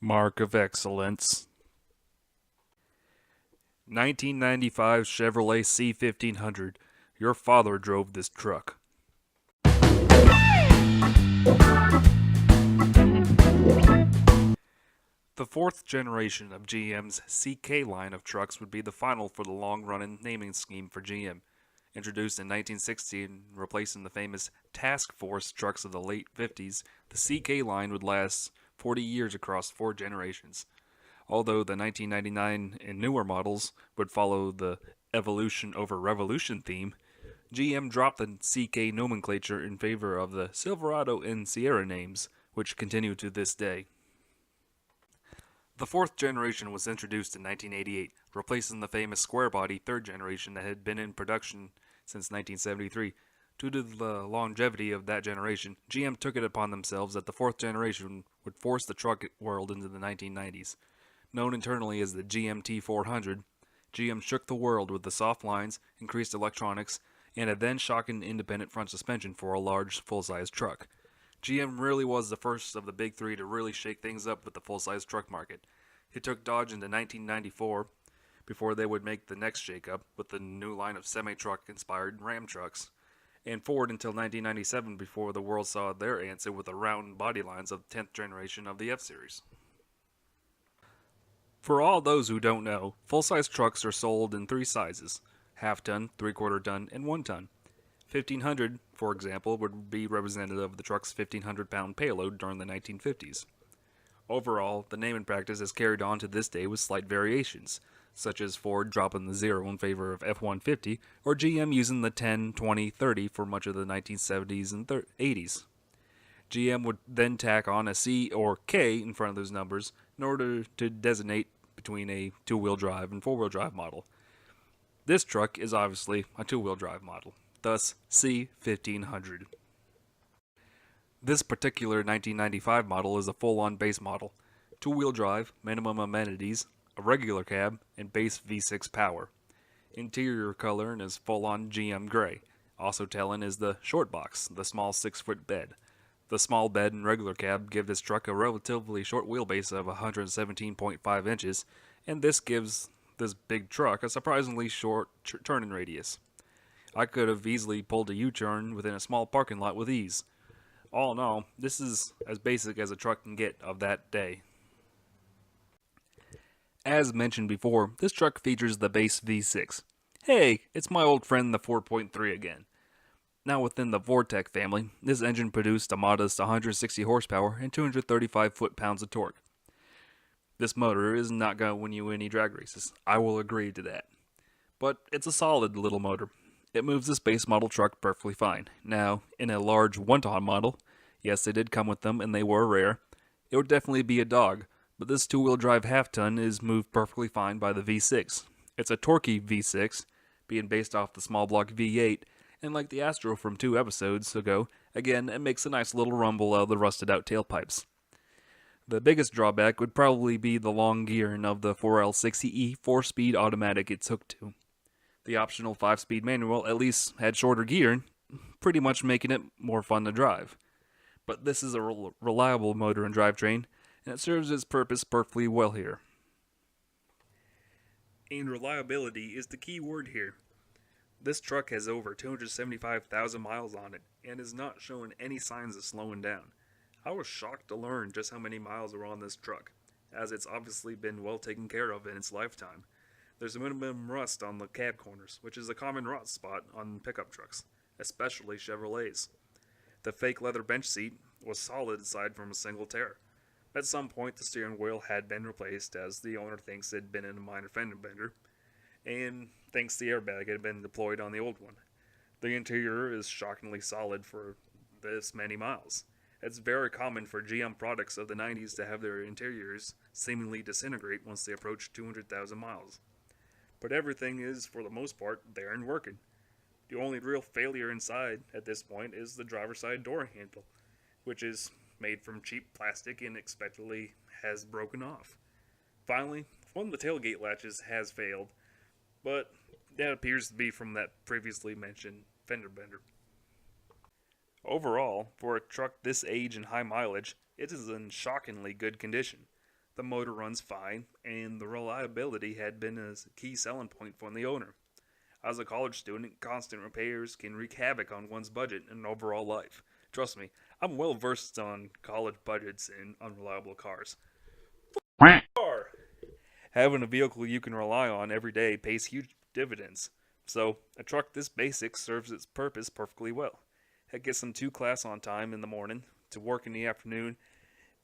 Mark of Excellence. 1995 Chevrolet C1500. Your father drove this truck. The fourth generation of GM's CK line of trucks would be the final for the long-running naming scheme for GM. Introduced in 1960 and replacing the famous Task Force trucks of the late 50s, the CK line would last 40 years across 4 generations. Although the 1999 and newer models would follow the evolution over revolution theme, GM dropped the CK nomenclature in favor of the Silverado and Sierra names, which continue to this day. The fourth generation was introduced in 1988, replacing the famous square body third generation that had been in production since 1973. Due to the longevity of that generation, GM took it upon themselves that the fourth generation would force the truck world into the 1990s. Known internally as the GMT 400, GM shook the world with the soft lines, increased electronics, and a then shocking independent front suspension for a large, full-size truck. GM really was the first of the big three to really shake things up with the full-size truck market. It took Dodge into 1994 before they would make the next shake-up with the new line of semi-truck-inspired Ram trucks, and Ford until 1997 before the world saw their answer with the round body lines of the 10th generation of the F-Series. For all those who don't know, full-size trucks are sold in 3 sizes: half-ton, 3/4 ton, and 1 ton. 1500, for example, would be representative of the truck's 1,500-pound payload during the 1950s. Overall, the name and practice has carried on to this day with slight variations, such as Ford dropping the 0 in favor of F-150, or GM using the 10, 20, 30 for much of the 1970s and 80s. GM would then tack on a C or K in front of those numbers in order to designate between a 2-wheel drive and 4-wheel drive model. This truck is obviously a 2-wheel drive model, thus C1500. This particular 1995 model is a full-on base model, 2-wheel drive, minimum amenities, a regular cab, and base V6 power. Interior coloring is full-on GM gray. Also telling is the short box, the small 6-foot bed. The small bed and regular cab give this truck a relatively short wheelbase of 117.5 inches, and this gives this big truck a surprisingly short turning radius. I could have easily pulled a U-turn within a small parking lot with ease. All in all, this is as basic as a truck can get of that day. As mentioned before, this truck features the base V6. Hey, it's my old friend the 4.3 again. Now within the Vortec family, this engine produced a modest 160 horsepower and 235 foot-pounds of torque. This motor is not going to win you any drag races, I will agree to that. But it's a solid little motor. It moves this base model truck perfectly fine. Now, in a large 1-ton model, yes they did come with them and they were rare, it would definitely be a dog, but this 2-wheel drive half-ton is moved perfectly fine by the V6. It's a torquey V6, being based off the small block V8, and like the Astro from 2 episodes ago, again, it makes a nice little rumble out of the rusted out tailpipes. The biggest drawback would probably be the long gearing of the 4L60E 4-speed automatic it's hooked to. The optional 5-speed manual at least had shorter gearing, pretty much making it more fun to drive. But this is a reliable motor and drivetrain, and it serves its purpose perfectly well here. And reliability is the key word here. This truck has over 275,000 miles on it, and is not showing any signs of slowing down. I was shocked to learn just how many miles are on this truck, as it's obviously been well taken care of in its lifetime. There's a minimum rust on the cab corners, which is a common rot spot on pickup trucks, especially Chevrolets. The fake leather bench seat was solid aside from a single tear. At some point the steering wheel had been replaced, as the owner thinks it had been in a minor fender bender, and thinks the airbag had been deployed on the old one. The interior is shockingly solid for this many miles. It's very common for GM products of the 90s to have their interiors seemingly disintegrate once they approach 200,000 miles. But everything is, for the most part, there and working. The only real failure inside at this point is the driver's side door handle, which is made from cheap plastic and expectedly has broken off. Finally, one of the tailgate latches has failed, but that appears to be from that previously mentioned fender bender. Overall, for a truck this age and high mileage, it is in shockingly good condition. The motor runs fine, and the reliability had been a key selling point for the owner. As a college student, constant repairs can wreak havoc on one's budget and overall life. Trust me, I'm well versed on college budgets and unreliable cars. Car! Having a vehicle you can rely on every day pays huge dividends. So, a truck this basic serves its purpose perfectly well. It gets them to class on time in the morning, to work in the afternoon,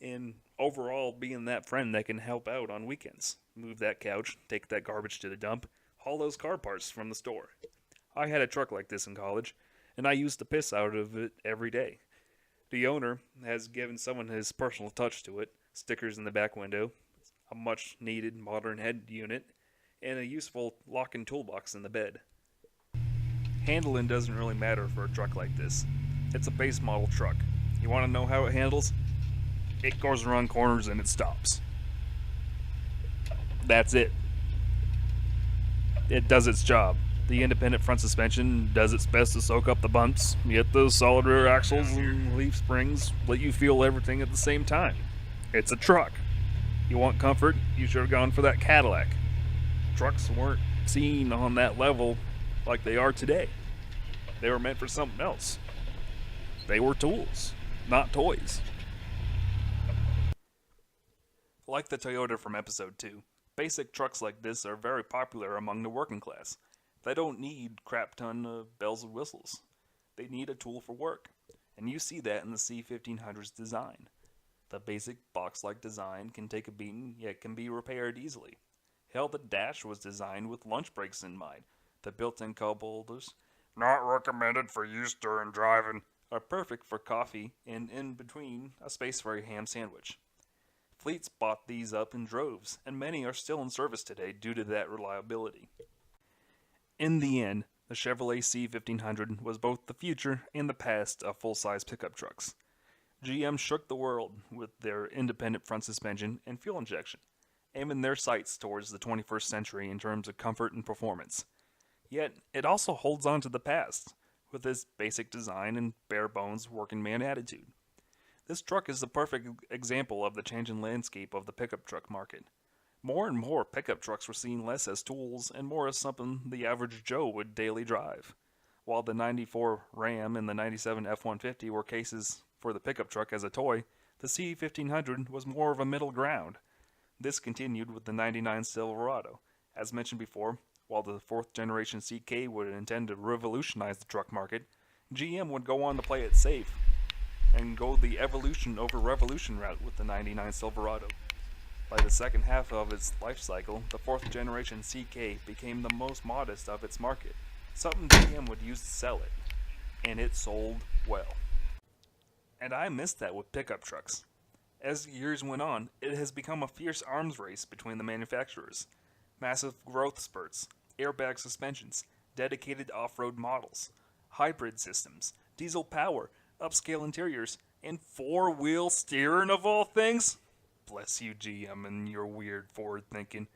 and overall being that friend that can help out on weekends. Move that couch, take that garbage to the dump, haul those car parts from the store. I had a truck like this in college, and I used the piss out of it every day. The owner has given someone his personal touch to it, stickers in the back window, a much needed modern head unit, and a useful lock-in toolbox in the bed. Handling doesn't really matter for a truck like this. It's a base model truck. You want to know how it handles? It goes around corners and it stops. That's it. It does its job. The independent front suspension does its best to soak up the bumps, yet the solid rear axles and leaf springs let you feel everything at the same time. It's a truck. You want comfort, you should have gone for that Cadillac. Trucks weren't seen on that level like they are today. They were meant for something else. They were tools, not toys. Like the Toyota from episode 2, basic trucks like this are very popular among the working class. They don't need crap ton of bells and whistles. They need a tool for work, and you see that in the C1500's design. The basic box-like design can take a beating, yet can be repaired easily. Hell, the dash was designed with lunch breaks in mind. The built-in cup holders, not recommended for use during driving, are perfect for coffee and in between a space for a ham sandwich. Fleets bought these up in droves, and many are still in service today due to that reliability. In the end, the Chevrolet C1500 was both the future and the past of full-size pickup trucks. GM shook the world with their independent front suspension and fuel injection, aiming their sights towards the 21st century in terms of comfort and performance. Yet, it also holds on to the past, with its basic design and bare-bones working man attitude. This truck is the perfect example of the changing landscape of the pickup truck market. More and more pickup trucks were seen less as tools and more as something the average Joe would daily drive. While the 94 Ram and the 97 F-150 were cases for the pickup truck as a toy, the C1500 was more of a middle ground. This continued with the 99 Silverado. As mentioned before, while the 4th generation CK would intend to revolutionize the truck market, GM would go on to play it safe and go the evolution over revolution route with the 99 Silverado. By the second half of its life cycle, the 4th generation CK became the most modest of its market, something GM would use to sell it, and it sold well. And I missed that with pickup trucks. As the years went on, it has become a fierce arms race between the manufacturers. Massive growth spurts, airbag suspensions, dedicated off-road models, hybrid systems, diesel power, upscale interiors, and four-wheel steering of all things? Bless you, GM, and your weird forward thinking.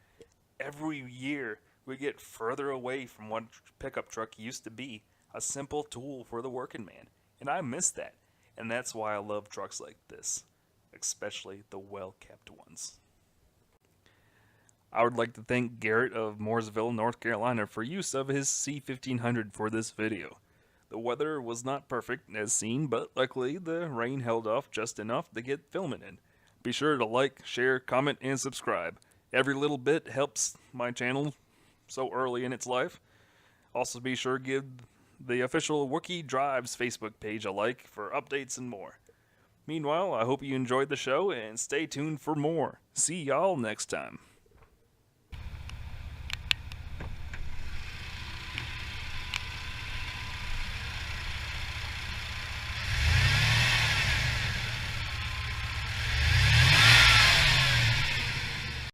Every year, we get further away from what pickup truck used to be, a simple tool for the working man. And I miss that. And that's why I love trucks like this, especially the well-kept ones. I would like to thank Garrett of Mooresville, North Carolina for use of his C1500 for this video. The weather was not perfect as seen, but luckily the rain held off just enough to get filming in. Be sure to like, share, comment, and subscribe. Every little bit helps my channel so early in its life. Also be sure to give the official Wookie Drives Facebook page a like for updates and more. Meanwhile, I hope you enjoyed the show and stay tuned for more. See y'all next time.